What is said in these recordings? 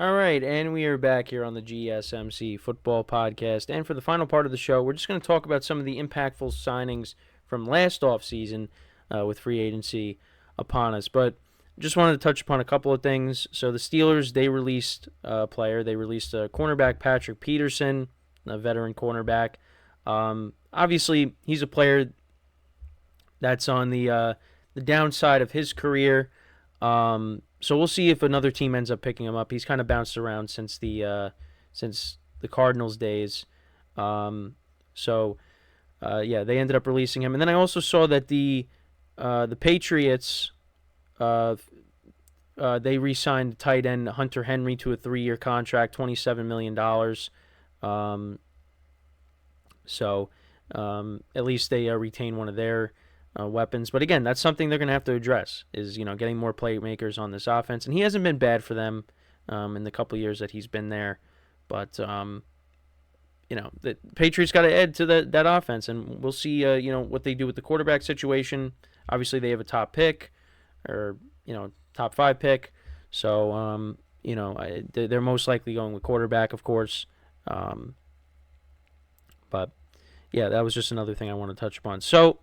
All right, and we are back here on the GSMC Football Podcast. And for the final part of the show, we're just going to talk about some of the impactful signings from last offseason with free agency upon us. But just wanted to touch upon a couple of things. So the Steelers, they released a player. They released a cornerback, Patrick Peterson, a veteran cornerback. Obviously, he's a player that's on the downside of his career. So we'll see if another team ends up picking him up. He's kind of bounced around since the Cardinals days. They ended up releasing him. And then I also saw that the Patriots they re-signed tight end Hunter Henry to a 3-year contract, $27 million. At least they retain one of their weapons. But again, that's something they're going to have to address is, getting more playmakers on this offense. And he hasn't been bad for them in the couple years that he's been there. But, the Patriots got to add to that offense. And we'll see, what they do with the quarterback situation. Obviously, they have a top pick or, top 5 pick. So, they're most likely going with quarterback, of course. But, yeah, that was just another thing I want to touch upon. So,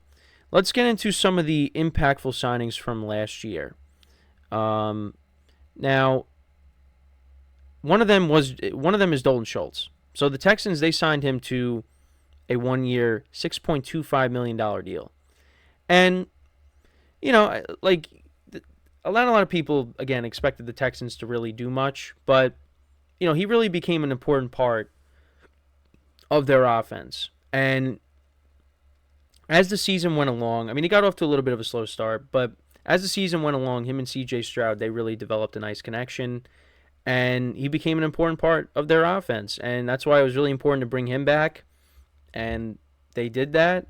let's get into some of the impactful signings from last year. Now, one of them is Dalton Schultz. So the Texans, they signed him to a 1-year, $6.25 million deal. And, a lot of people, again, expected the Texans to really do much. But, he really became an important part of their offense. And as the season went along, he got off to a little bit of a slow start, but as the season went along, him and C.J. Stroud, they really developed a nice connection, and he became an important part of their offense, and that's why it was really important to bring him back, and they did that.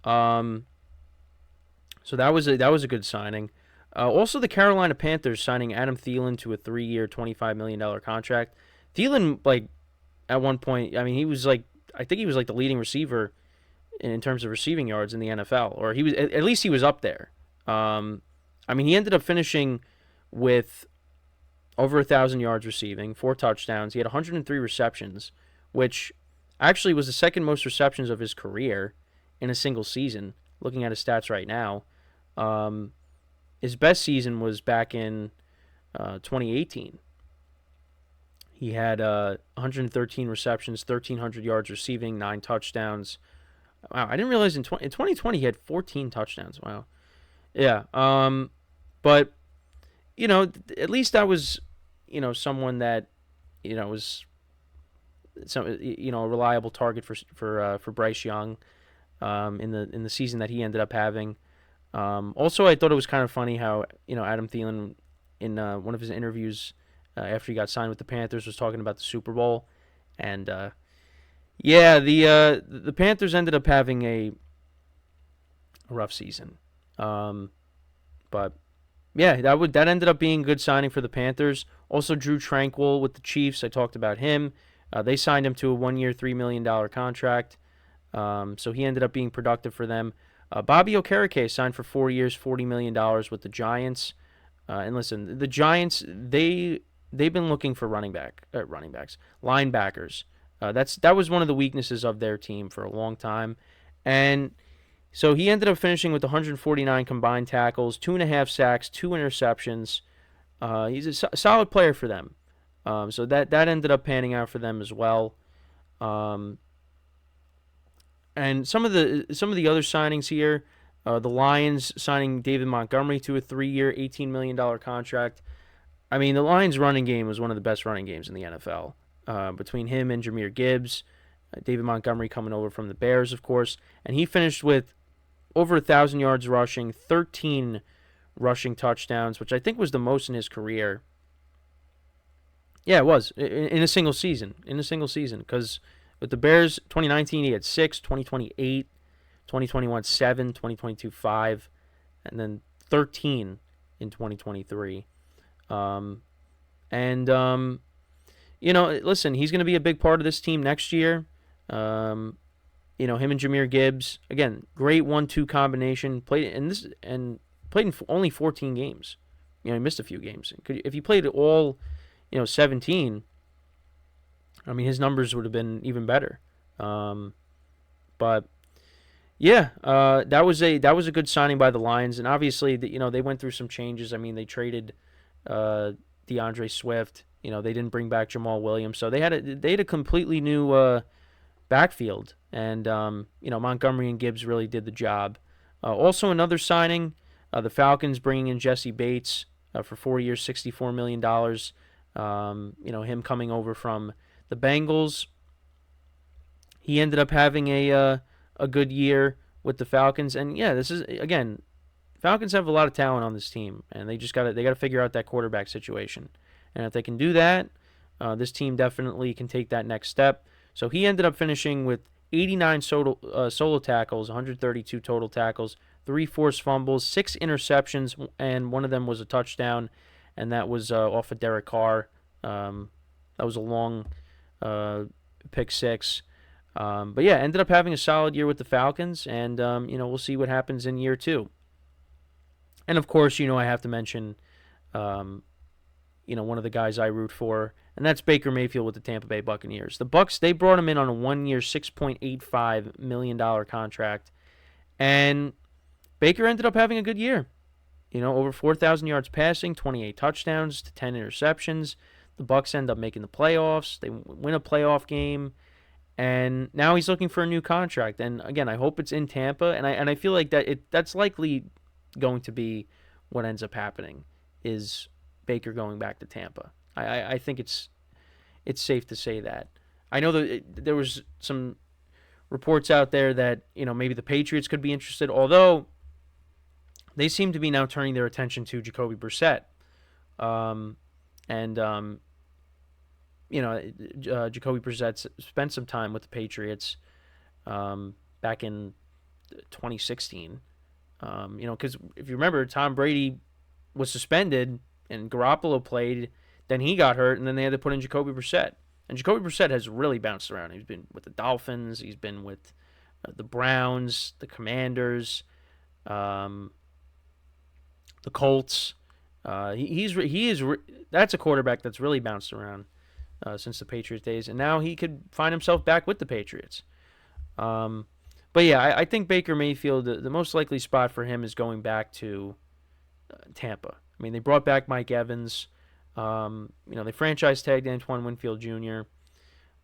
So that was a good signing. Also, the Carolina Panthers signing Adam Thielen to a 3-year, $25 million contract. Thielen, at one point, he was I think he was the leading receiver in terms of receiving yards in the NFL, or he was at least he was up there. He ended up finishing with over 1,000 yards receiving, 4 touchdowns. He had 103 receptions, which actually was the second most receptions of his career in a single season. Looking at his stats right now, his best season was back in 2018. He had 113 receptions, 1,300 yards receiving, 9 touchdowns. Wow, I didn't realize in 2020 he had 14 touchdowns. Wow. Yeah. But at least that was someone that was a reliable target for Bryce Young in the season that he ended up having. Also, I thought it was kind of funny how Adam Thielen in one of his interviews after he got signed with the Panthers was talking about the Super Bowl, and the Panthers ended up having a rough season. But yeah, that ended up being a good signing for the Panthers. Also, Drew Tranquill with the Chiefs. I talked about him. They signed him to a 1-year, $3 million contract. So he ended up being productive for them. Bobby Okereke signed for 4 years, $40 million with the Giants. And listen, the Giants, they've been looking for linebackers. That was one of the weaknesses of their team for a long time. And so he ended up finishing with 149 combined tackles, 2.5 sacks, 2 interceptions. He's a solid player for them. So that ended up panning out for them as well. And some of the other signings here, the Lions signing David Montgomery to a 3-year, $18 million contract. The Lions' running game was one of the best running games in the NFL. Between him and Jahmyr Gibbs, David Montgomery coming over from the Bears, of course, and he finished with over 1,000 yards rushing, 13 rushing touchdowns, which I think was the most in his career. Yeah, it was in a single season. Because with the Bears, 2019 he had 6, 2020 8, 2021 7, 2022 5, and then 13 in 2023. Listen, he's going to be a big part of this team next year. Him and Jahmyr Gibbs, again, great 1-2 combination. Played in only 14 games. He missed a few games. If he played all, 17, I mean, his numbers would have been even better. But yeah, that was a good signing by the Lions, and obviously, they went through some changes. I mean, they traded DeAndre Swift. They didn't bring back Jamal Williams, so they had a completely new backfield, and Montgomery and Gibbs really did the job. Also, another signing, the Falcons bringing in Jesse Bates for 4 years, $64 million. Him coming over from the Bengals. He ended up having a good year with the Falcons, and yeah, this is again, Falcons have a lot of talent on this team, and they gotta figure out that quarterback situation, and if they can do that, this team definitely can take that next step. So he ended up finishing with 89 solo tackles, 132 total tackles, 3 forced fumbles, 6 interceptions, and one of them was a touchdown, and that was off of Derek Carr. That was a long pick six. But yeah, ended up having a solid year with the Falcons, and we'll see what happens in year 2. And of course, I have to mention, one of the guys I root for, and that's Baker Mayfield with the Tampa Bay Buccaneers. The Bucs, they brought him in on a 1-year, $6.85 million contract, and Baker ended up having a good year. Over 4,000 yards passing, 28 touchdowns to 10 interceptions. The Bucs end up making the playoffs. They win a playoff game, and now he's looking for a new contract. And again, I hope it's in Tampa, and I feel like that's likely going to be what ends up happening, is Baker going back to Tampa. I think it's safe to say that. I know that there was some reports out there that maybe the Patriots could be interested, although they seem to be now turning their attention to Jacoby Brissett. Jacoby Brissett spent some time with the Patriots back in 2016. Because if you remember, Tom Brady was suspended and Garoppolo played, then he got hurt, and then they had to put in Jacoby Brissett. And Jacoby Brissett has really bounced around. He's been with the Dolphins, he's been with the Browns, the Commanders, the Colts. That's a quarterback that's really bounced around since the Patriots days, and now he could find himself back with the Patriots. But yeah, I think Baker Mayfield, the most likely spot for him is going back to Tampa. I mean, they brought back Mike Evans. They franchise tagged Antoine Winfield Jr.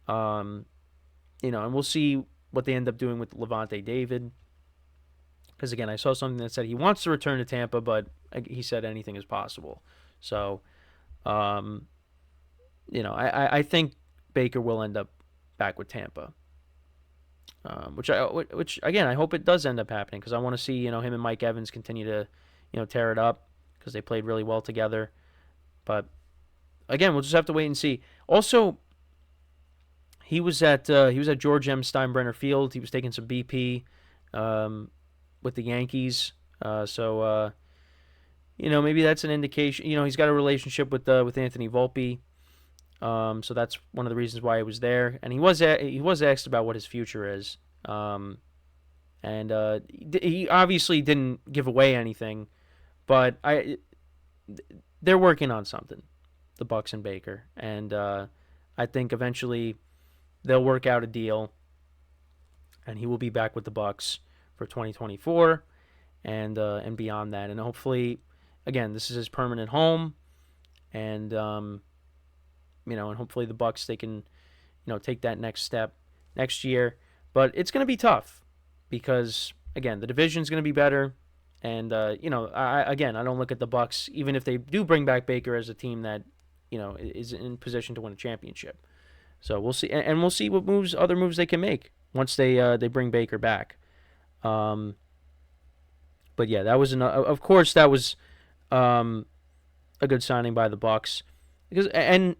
And we'll see what they end up doing with Levante David. Because again, I saw something that said he wants to return to Tampa, but he said anything is possible. So, I think Baker will end up back with Tampa. Which again, I hope it does end up happening, because I want to see him and Mike Evans continue to tear it up, because they played really well together. But again, we'll just have to wait and see. Also, he was at George M. Steinbrenner Field. He was taking some BP with the Yankees. So maybe that's an indication. He's got a relationship with Anthony Volpe. So that's one of the reasons why he was there. And he was asked about what his future is. And he obviously didn't give away anything, but they're working on something, the Bucs and Baker, and I think eventually they'll work out a deal, and he will be back with the Bucs for 2024 and beyond that. And hopefully, again, this is his permanent home, and and hopefully the Bucs, they can take that next step next year. But it's going to be tough, because again, the division's going to be better. And I don't look at the Bucs, even if they do bring back Baker, as a team that is in position to win a championship. So we'll see, and we'll see what other moves they can make once they bring Baker back. But yeah, that was of course that was a good signing by the Bucs, because they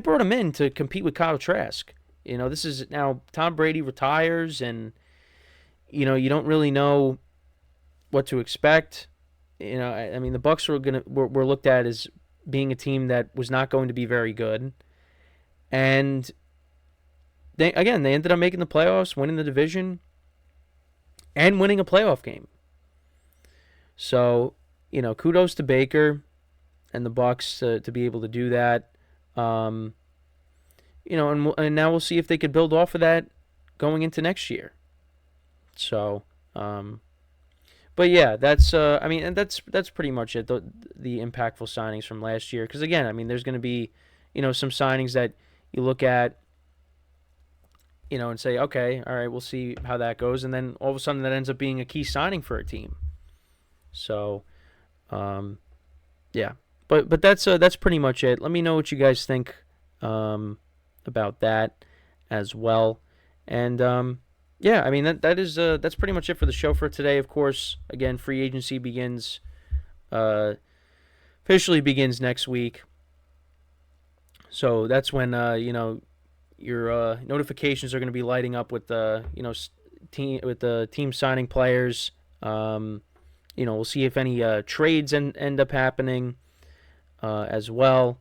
brought him in to compete with Kyle Trask. This is now Tom Brady retires, and you don't really know what to expect. I mean, the Bucs were looked at as being a team that was not going to be very good, and they ended up making the playoffs, winning the division, and winning a playoff game. So kudos to Baker and the Bucs to be able to do that. And now we'll see if they could build off of that going into next year. So, but yeah, and that's pretty much it. The impactful signings from last year, because again, there's going to be, some signings that you look at, and say, okay, all right, we'll see how that goes, and then all of a sudden that ends up being a key signing for a team. So, yeah, but that's pretty much it. Let me know what you guys think about that as well, and yeah, that's pretty much it for the show for today. Of course, again, free agency officially begins next week, so that's when your notifications are going to be lighting up with the team signing players. We'll see if any trades end up happening as well.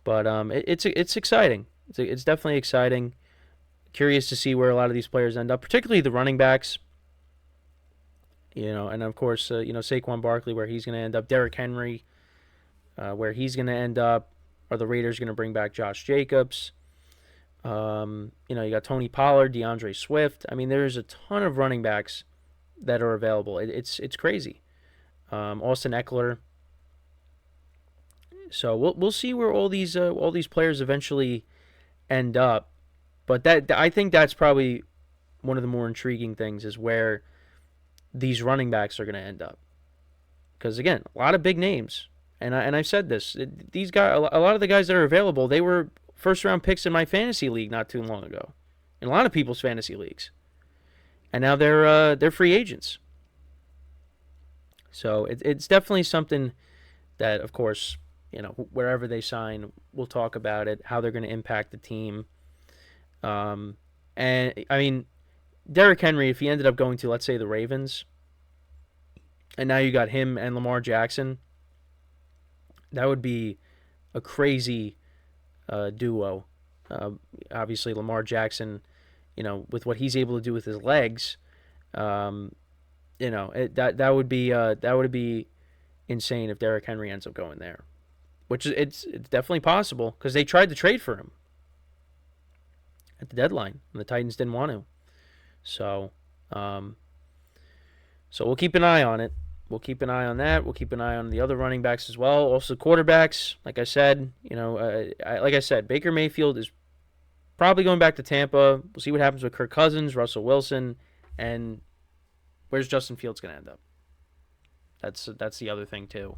But it's exciting. It's definitely exciting. Curious to see where a lot of these players end up, particularly the running backs. And of course, Saquon Barkley, where he's going to end up. Derrick Henry, where he's going to end up. Are the Raiders going to bring back Josh Jacobs? You got Tony Pollard, DeAndre Swift. There's a ton of running backs that are available. It's crazy. Austin Eckler. So we'll see where all these players eventually end up. But I think that's probably one of the more intriguing things, is where these running backs are going to end up. Because again, a lot of big names, and I've said this. These guys, a lot of the guys that are available, they were first-round picks in my fantasy league not too long ago, in a lot of people's fantasy leagues, and now they're free agents. So it's definitely something that, of course, wherever they sign, we'll talk about it, how they're going to impact the team. Derrick Henry, if he ended up going to, let's say, the Ravens, and now you got him and Lamar Jackson, that would be a crazy duo. Obviously, Lamar Jackson, with what he's able to do with his legs, that would be insane if Derrick Henry ends up going there, which it's definitely possible, because they tried to trade for him at the deadline, and the Titans didn't want to. So we'll keep an eye on it. We'll keep an eye on that. We'll keep an eye on the other running backs as well. Also, quarterbacks. Like I said, Baker Mayfield is probably going back to Tampa. We'll see what happens with Kirk Cousins, Russell Wilson, and where's Justin Fields going to end up. That's the other thing too.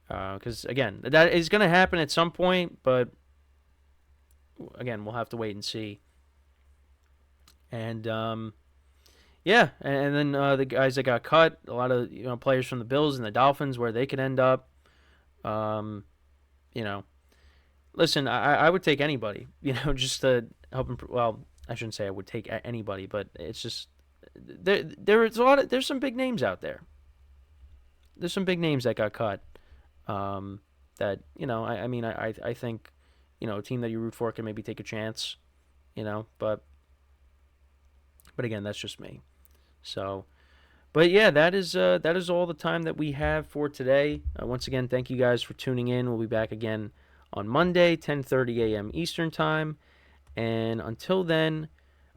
Because again, that is going to happen at some point, but again, we'll have to wait and see. And yeah, and then the guys that got cut, a lot of players from the Bills and the Dolphins, where they could end up. Listen, I would take anybody, just to help them. Well, I shouldn't say I would take anybody, but it's just there's some big names out there. There's some big names that got cut. That I think a team that you root for can maybe take a chance, but again, that's just me. So, but yeah, that is all the time that we have for today. Once again, thank you guys for tuning in. We'll be back again on Monday, 10:30 a.m. Eastern Time. And until then,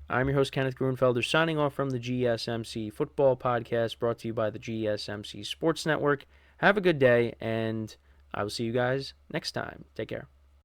I'm your host, Kenneth Grunfelder, signing off from the GSMC Football Podcast, brought to you by the GSMC Sports Network. Have a good day, and I will see you guys next time. Take care.